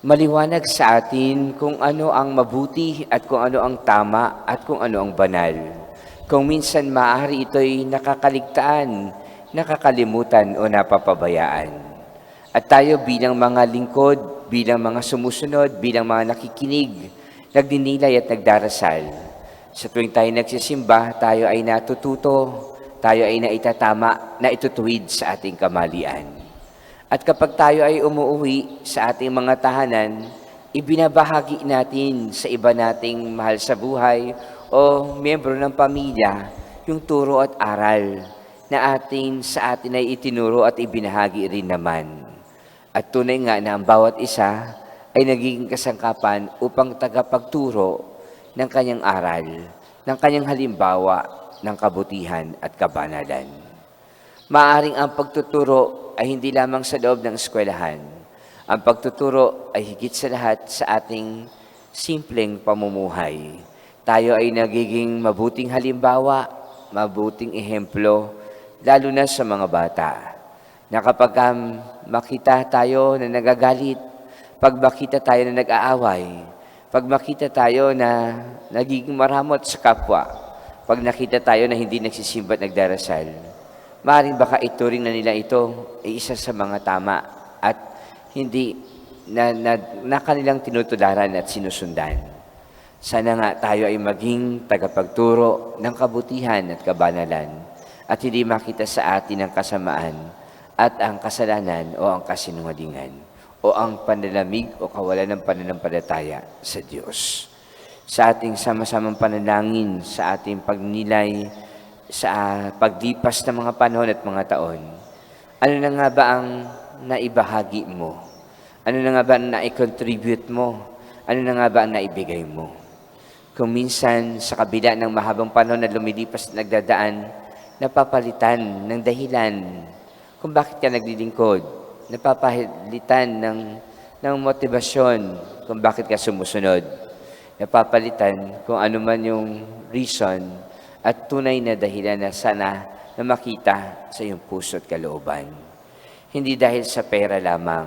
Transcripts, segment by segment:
Maliwanag sa atin kung ano ang mabuti at kung ano ang tama at kung ano ang banal. Kung minsan maaari ito'y nakakaligtaan, nakakalimutan o napapabayaan. At tayo bilang mga lingkod, bilang mga sumusunod, bilang mga nakikinig, nagdinilay at nagdarasal. Sa tuwing tayo nagsisimba, tayo ay natututo, tayo ay naitatama, na itutuwid sa ating kamalian. At kapag tayo ay umuuwi sa ating mga tahanan, ibinabahagi natin sa iba nating mahal sa buhay o miyembro ng pamilya yung turo at aral na sa atin ay itinuro at ibinahagi rin naman. At tunay nga na ang bawat isa ay nagiging kasangkapan upang tagapagturo ng kanyang aral, ng kanyang halimbawa ng kabutihan at kabanalan. Maaring ang pagtuturo ay hindi lamang sa loob ng eskwelahan. Ang pagtuturo ay higit sa lahat sa ating simpleng pamumuhay. Tayo ay nagiging mabuting halimbawa, mabuting ehemplo, lalo na sa mga bata. Na kapag makita tayo na nagagalit, pag makita tayo na nag-aaway, pag makita tayo na nagiging maramot sa kapwa, pag nakita tayo na hindi nagsisimba at nagdarasal, maaaring baka ituring na nila ito ay isa sa mga tama at hindi na kanilang tinutularan at sinusundan. Sana nga tayo ay maging tagapagturo ng kabutihan at kabanalan at hindi makita sa atin ang kasamaan at ang kasalanan o ang kasinungalingan o ang panlalamig o kawalan ng pananampalataya sa Diyos. Sa ating sama-samang panalangin, sa ating pagnilay, sa paglipas ng mga panahon at mga taon, ano na nga ba ang naibahagi mo? Ano na nga ba ang nai-contribute mo? Ano na nga ba ang naibigay mo? Kung minsan sa kabila ng mahabang panahon na lumilipas at nagdadaan, napapalitan ng dahilan kung bakit ka naglilingkod, napapalitan ng motibasyon kung bakit ka sumusunod, napapalitan kung ano man yung reason at tunay na dahilan na sana na makita sa iyong puso at kalooban. Hindi dahil sa pera lamang,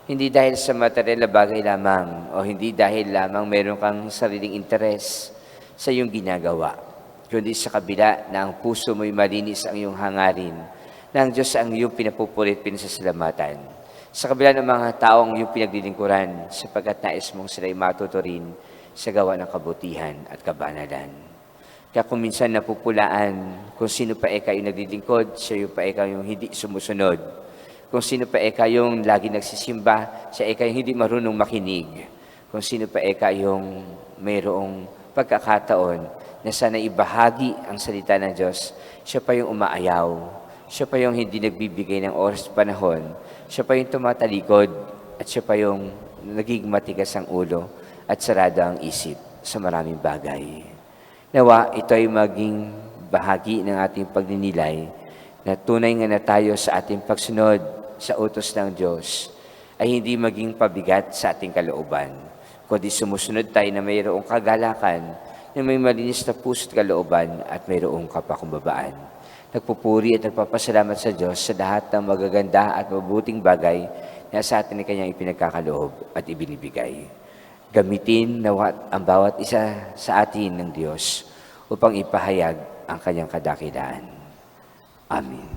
hindi dahil sa material na bagay lamang, o hindi dahil lamang meron kang sariling interes sa iyong ginagawa, kundi sa kabila na ang puso mo'y malinis ang iyong hangarin, na ang Diyos ang iyong pinapupulit, pinasasalamatan. Sa kabila ng mga taong iyong pinaglilingkuran, sapagkat nais mong sila'y matuturin sa gawa ng kabutihan at kabanalan. Kaya kung minsan napupulaan, kung sino pa yung naglilingkod, siya yung pa yung hindi sumusunod. Kung sino pa yung lagi nagsisimba, siya yung hindi marunong makinig. Kung sino pa yung mayroong pagkakataon na sana ibahagi ang salita ng Diyos, siya pa yung umaayaw. Siya pa yung hindi nagbibigay ng oras at panahon. Siya pa yung tumatalikod at siya pa yung nagiging matigas ang ulo at sarado ang isip sa maraming bagay. Nawa, ito ay maging bahagi ng ating pagninilay na tunay nga na tayo sa ating pagsunod sa utos ng Diyos ay hindi maging pabigat sa ating kalooban, kundi sumusunod tayo na mayroong kagalakan, na may malinis na puso at kalooban at mayroong kapakumbabaan. Nagpupuri at nagpapasalamat sa Diyos sa lahat ng magaganda at mabuting bagay na sa atin ay Kanyang ipinagkakaloob at ibinibigay. Gamitin nawa ang bawat isa sa atin ng Diyos upang ipahayag ang Kanyang kadakilaan. Amen.